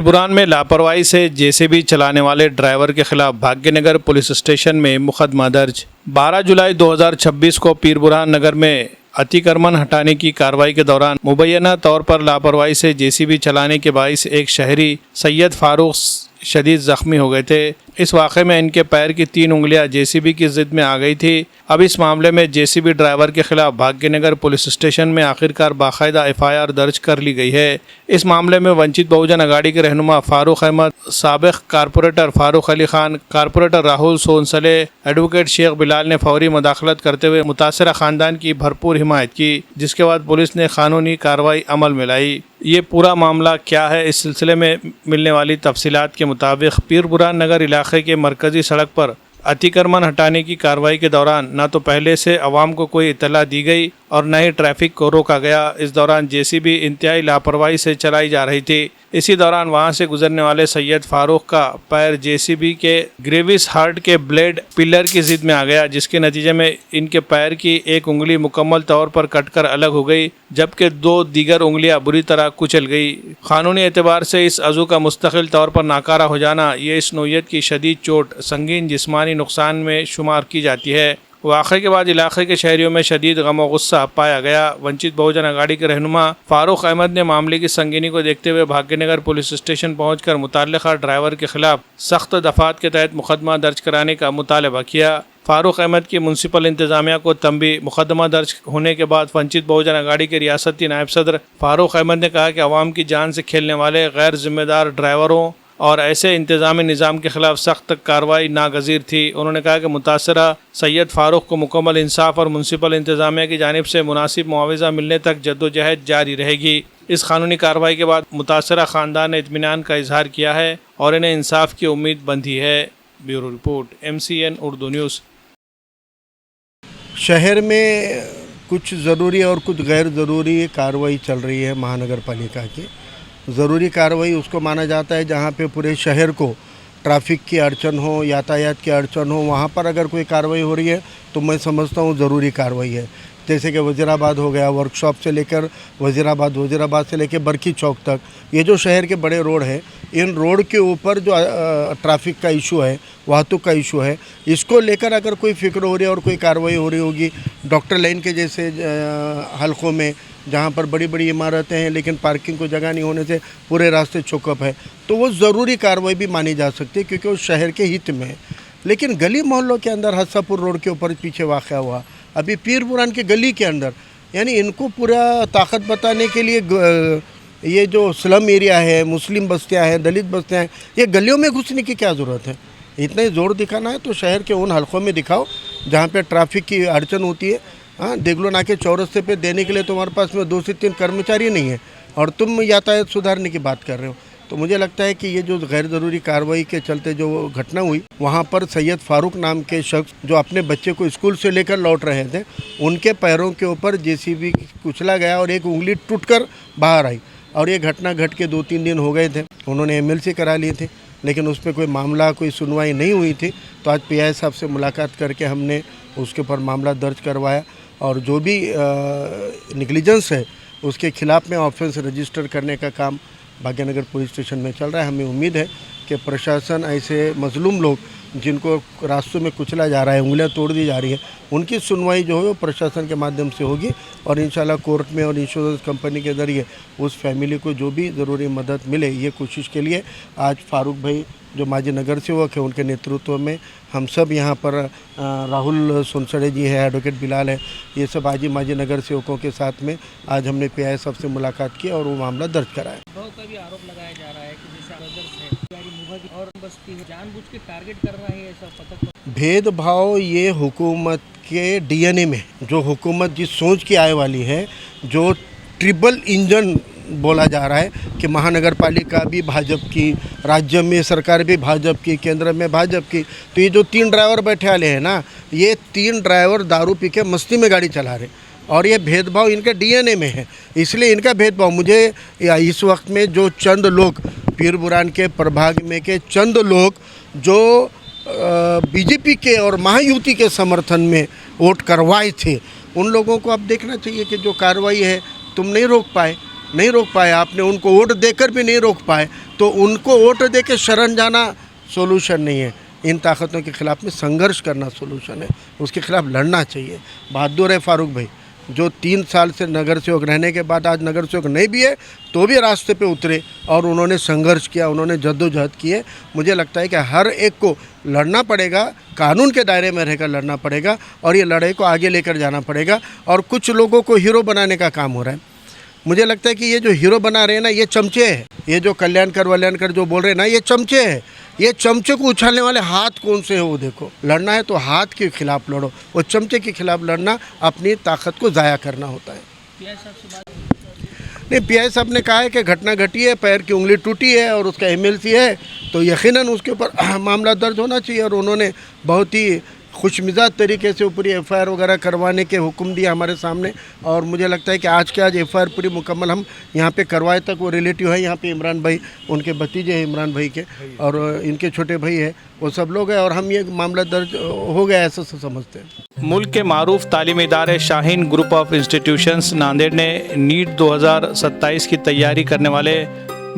बुरहान में लापरवाही से जेसीबी चलाने वाले ड्राइवर के खिलाफ भाग्यनगर पुलिस स्टेशन में मुकदमा दर्ज। 12 जुलाई 2026 को पीर बुरहान नगर में अतिक्रमण हटाने की कार्रवाई के दौरान मुबैना तौर पर लापरवाही से जेसीबी चलाने के बाइस एक शहरी सैयद फारूक शदीद जख्मी हो गए थे। इस वाक़े में इनके पैर की 3 उंगलियां जेसीबी की जिद में आ गई थी। अब इस मामले में जेसीबी ड्राइवर के खिलाफ भाग्यनगर पुलिस स्टेशन में आखिरकार बाकायदा एफआईआर दर्ज कर ली गई है। इस मामले में वंचित बहुजन अघाड़ी के रहनुमा फारूक अहमद, साबिक corporator Farooq Ali Khan, corporator Rahul Sonsale, advocate Shaikh Bilal ने फौरी मुदाखलत करते हुए मुतासरा खानदान की भरपूर हिमायत की, जिसके बाद पुलिस ने कानूनी कार्रवाई अमल में लाई। ये पूरा मामला क्या है, इस सिलसिले में मिलने वाली तफसीलात के मुताबिक पीर बुरहान नगर इलाके के मरकजी सड़क पर अतिक्रमण हटाने की कार्रवाई के दौरान न तो पहले से अवाम को कोई इतला दी गई और न ही ट्रैफिक को रोका गया। इस दौरान जेसीबी इंतहाई लापरवाही से चलाई जा रही थी। इसी दौरान वहां से गुजरने वाले सैयद फारूक का पैर जेसीबी के ग्रेविस हार्ट के ब्लेड पिलर की जिद में आ गया, जिसके नतीजे में इनके पैर की एक उंगली मुकम्मल तौर पर कटकर अलग हो गई, जबकि 2 दीगर उंगलियां बुरी तरह कुचल गई। कानूनी एतबार से इस अज़ू का मुस्तकिल तौर पर नाकारा हो जाना ये इस नौइयत की शदीद चोट संगीन जिस्मानी नुकसान में शुमार की जाती है। वाक़े के बाद इलाके के शहरियों में शदीद गम व गुस्सा पाया गया। वंचित बहुजन अघाड़ी के रहनुमा फारूक अहमद ने मामले की संगीनी को देखते हुए भाग्यनगर पुलिस स्टेशन पहुंचकर मुतल्लिका ड्राइवर के खिलाफ सख्त दफात के तहत मुकदमा दर्ज कराने का मुतालबा किया। फारूक अहमद की म्युनिसिपल इंतजामिया को तंबी। मुकदमा दर्ज होने के बाद वंचित बहुजन अघाड़ी के रियासती नायब सदर फारूक अहमद ने कहा कि अवाम की जान से खेलने वाले गैर जिम्मेदार ड्राइवरों और ऐसे इंतजामी निज़ाम के खिलाफ सख्त कार्रवाई नागज़ीर थी। उन्होंने कहा कि मुतासरा सैयद फारूक को मुकम्मल इंसाफ और म्युनिसिपल इंतजामिया की जानिब से मुनासिब मुआवजा मिलने तक जद्दोजहद जारी रहेगी। इस कानूनी कार्रवाई के बाद मुतासरा ख़ानदान ने इत्मीनान का इजहार किया है और इन्हें इंसाफ की उम्मीद बंधी है। Bureau report, MCN Urdu news. शहर में कुछ ज़रूरी और कुछ गैर ज़रूरी कार्रवाई चल रही है महानगर पालिका की। ज़रूरी कार्रवाई उसको माना जाता है जहाँ पे पूरे शहर को ट्रैफिक की अड़चन हो, यातायात की अड़चन हो, वहाँ पर अगर कोई कार्रवाई हो रही है तो मैं समझता हूँ ज़रूरी कार्रवाई है। जैसे कि वज़ीराबाद हो गया, वर्कशॉप से लेकर वज़ीराबाद से लेकर बरकी चौक तक, ये जो शहर के बड़े रोड हैं, इन रोड के ऊपर जो ट्रैफिक का इशू है, वाहतुक का इशू है, इसको लेकर अगर कोई फ़िक्र हो रही है और कोई कार्रवाई हो रही होगी, डॉक्टर लाइन के जैसे हलकों में जहाँ पर बड़ी बड़ी इमारतें हैं लेकिन पार्किंग को जगह नहीं होने से पूरे रास्ते चौकअप है, तो वो ज़रूरी कार्रवाई भी मानी जा सकती है क्योंकि वो शहर के हित में है। लेकिन गली मोहल्लों के अंदर हस्सापुर रोड के ऊपर पीछे वाक़या हुआ, अभी पीर बुरहान के गली के अंदर, यानी इनको पूरा ताकत बताने के लिए ये जो स्लम एरिया है, मुस्लिम बस्तियाँ हैं, दलित बस्तियाँ हैं, ये गलियों में घुसने की क्या ज़रूरत है? इतना ही ज़ोर दिखाना है तो शहर के उन हलकों में दिखाओ जहाँ पे ट्रैफिक की अड़चन होती है। हाँ, देगलो नाके चौरस्ते पे देने के लिए तुम्हारे पास में 2 से 3 कर्मचारी नहीं है और तुम यातायात सुधारने की बात कर रहे हो। तो मुझे लगता है कि ये जो गैर ज़रूरी कार्रवाई के चलते जो घटना हुई, वहाँ पर सैयद फारूक नाम के शख्स जो अपने बच्चे को स्कूल से लेकर लौट रहे थे, उनके पैरों के ऊपर जेसीबी कुचला गया और एक उंगली टूटकर बाहर आई और ये घटना घट के 2-3 दिन हो गए थे। उन्होंने MLC करा लिए थे लेकिन उस पर कोई मामला, कोई सुनवाई नहीं हुई थी। तो आज PI साहब से मुलाकात करके हमने उसके ऊपर मामला दर्ज करवाया और जो भी नेग्लिजेंस है उसके खिलाफ में ऑफेंस रजिस्टर करने का काम भाग्यनगर पुलिस स्टेशन में चल रहा है। हमें उम्मीद है कि प्रशासन ऐसे मजलूम लोग जिनको रास्तों में कुचला जा रहा है, उंगलियां तोड़ दी जा रही है, उनकी सुनवाई जो है वो प्रशासन के माध्यम से होगी और इंशाल्लाह कोर्ट में और इंश्योरेंस कंपनी के ज़रिए उस फैमिली को जो भी ज़रूरी मदद मिले, ये कोशिश के लिए आज फारूक भाई जो माजी नगर सेवक है उनके नेतृत्व में हम सब यहाँ पर राहुल सोनसड़े जी है, एडवोकेट बिलाल है, ये सब आज ही माजी नगर सेवकों के साथ में आज हमने PI साहब से मुलाकात की और वो मामला दर्ज कराया। का भी आरोप लगाया जा रहा है कि जैसे और बस्ती है जानबूझ के टारगेट कर रहा है, ऐसा पता। भेदभाव ये हुकूमत के DNA में, जो हुकूमत जिस सोच की आने वाली है, जो ट्रिपल इंजन बोला जा रहा है कि महानगर पालिका भी भाजपा की, राज्य में सरकार भी भाजपा की, केंद्र में भाजपा की, तो ये जो 3 ड्राइवर बैठे वाले हैं ना, ये 3 ड्राइवर दारू पी के मस्ती में गाड़ी चला रहे और ये भेदभाव इनके DNA में है। इसलिए इनका भेदभाव मुझे इस वक्त में जो चंद लोग पीर बुरहान के प्रभाग में के चंद लोग जो BJP के और महायुति के समर्थन में वोट करवाए थे, उन लोगों को अब देखना चाहिए कि जो कार्रवाई है तुम नहीं रोक पाए, आपने उनको वोट देकर भी नहीं रोक पाए, तो उनको वोट दे के शरण जाना सोल्यूशन नहीं है। इन ताकतों के ख़िलाफ़ में संघर्ष करना सोल्यूशन है, उसके ख़िलाफ़ लड़ना चाहिए। बहादुर है फारूक भाई, जो 3 साल से नगर सेवक रहने के बाद आज नगर सेवक नहीं भी है तो भी रास्ते पे उतरे और उन्होंने संघर्ष किया, उन्होंने जद्दोजहद की है। मुझे लगता है कि हर एक को लड़ना पड़ेगा, कानून के दायरे में रहकर लड़ना पड़ेगा और ये लड़ाई को आगे लेकर जाना पड़ेगा। और कुछ लोगों को हीरो बनाने का काम हो रहा है। मुझे लगता है कि ये जो हीरो बना रहे हैं ना, ये चमचे हैं। ये जो कल्याणकर जो बोल रहे हैं ना, ये चमचे हैं। ये चमचे को उछालने वाले हाथ कौन से हैं वो देखो। लड़ना है तो हाथ के खिलाफ लड़ो, वो चमचे के खिलाफ लड़ना अपनी ताकत को ज़ाया करना होता है। पीआई साहब से बात नहीं, पीआई साहब ने कहा है कि घटना घटी है, पैर की उंगली टूटी है और उसका एमएलसी है, तो यकीनन उसके ऊपर मामला दर्ज होना चाहिए। और उन्होंने बहुत ही खुशमिजाज तरीके से पूरी एफआईआर वगैरह करवाने के हुक्म दिया हमारे सामने। और मुझे लगता है कि आज के आज एफआईआर पूरी मुकम्मल हम यहाँ पे करवाए तक। वो रिलेटिव है यहाँ पे इमरान भाई, उनके भतीजे हैं इमरान भाई के, और इनके छोटे भाई है, वो सब लोग हैं। और हम ये मामला दर्ज हो गया ऐसा समझते हैं। मुल्क के मारूफ तालीमी इदारे Shaheen group of institutions Nanded ने नीट 2027 की तैयारी करने वाले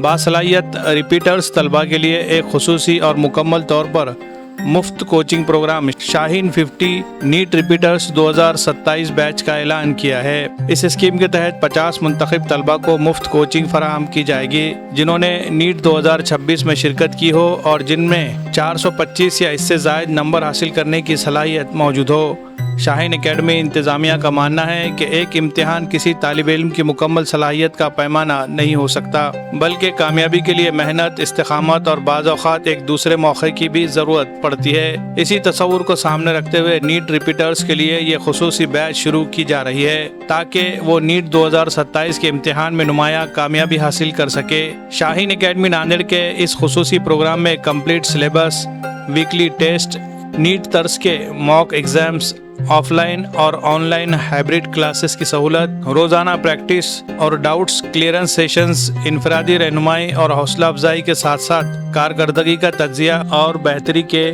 बासलाहियत रिपीटर्स तलबा के लिए एक खुसूसी और मुकम्मल तौर पर मुफ्त coaching program Shaheen 50 NEET repeaters 2027 batch का ऐलान किया है। इस स्कीम के तहत 50 मुंतखब तलबा को मुफ्त कोचिंग फराहम की जाएगी जिन्होंने नीट 2026 में शिरकत की हो और जिनमें 425 या इससे ज़ायद नंबर हासिल करने की सलाहियत मौजूद हो। शाहीन एकेडमी इंतज़ामिया का मानना है कि एक इम्तिहान किसी तालिब इल्म की मुकम्मल सलाहियत का पैमाना नहीं हो सकता, बल्कि कामयाबी के लिए मेहनत, इस्तिकामत और बाज़ औक़ात एक दूसरे मौके की भी ज़रूरत पड़ती है। इसी तस्वुर को सामने रखते हुए नीट रिपीटर्स के लिए ये खुसूसी बैच शुरू की जा रही है ताकि वो नीट 2027 के इम्तिहान में नुमाया कामयाबी हासिल कर सके। शाहीन एकेडमी नांदेड़ के इस खुसूसी प्रोग्राम में complete syllabus, weekly test, NEET तर्ज के मॉक एग्ज़ाम्स, ऑफलाइन और ऑनलाइन हाइब्रिड क्लासेस की सहूलत, रोज़ाना प्रैक्टिस और डाउट्स क्लियरेंस सेशंस, इनफरादी रहनुमाई और हौसला अफजाई के साथ साथ कारकर्दगी का तज्जिया और बेहतरी के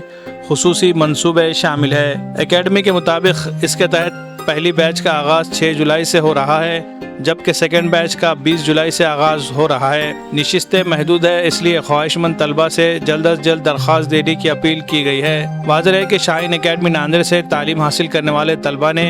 खुसूसी मंसूबे शामिल है। एकेडमी के मुताबिक इसके तहत पहली बैच का आगाज़ 6 जुलाई से हो रहा है, जबकि सेकेंड बैच का 20 जुलाई से आगाज़ हो रहा है। निशिस्तें महदूद है, इसलिए ख्वाहिशमंद तलबा से जल्द अज जल्द दरख्वास्त देने की अपील की गई है। वाज़ेह है कि शाहीन एकेडमी नांदेड़ से तालीम हासिल करने वाले तलबा ने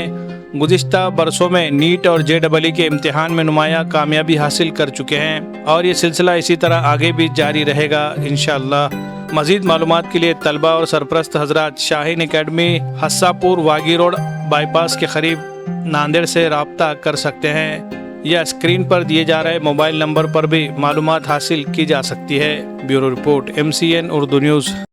गुज़िश्ता बरसों में नीट और JEE के इम्तिहान में नुमाया कामयाबी हासिल कर चुके हैं और ये सिलसिला इसी तरह आगे भी जारी रहेगा इंशाअल्लाह। मज़ीद मालूमात के लिए तलबा और सरपरस्त हजरात शाहीन एकेडमी हस्सापुर वागी रोड बाईपास के करीब नांदेड़ से रब्ता कर सकते हैं या स्क्रीन पर दिए जा रहे मोबाइल नंबर पर भी मालूमात हासिल की जा सकती है। Bureau report MCN Urdu news.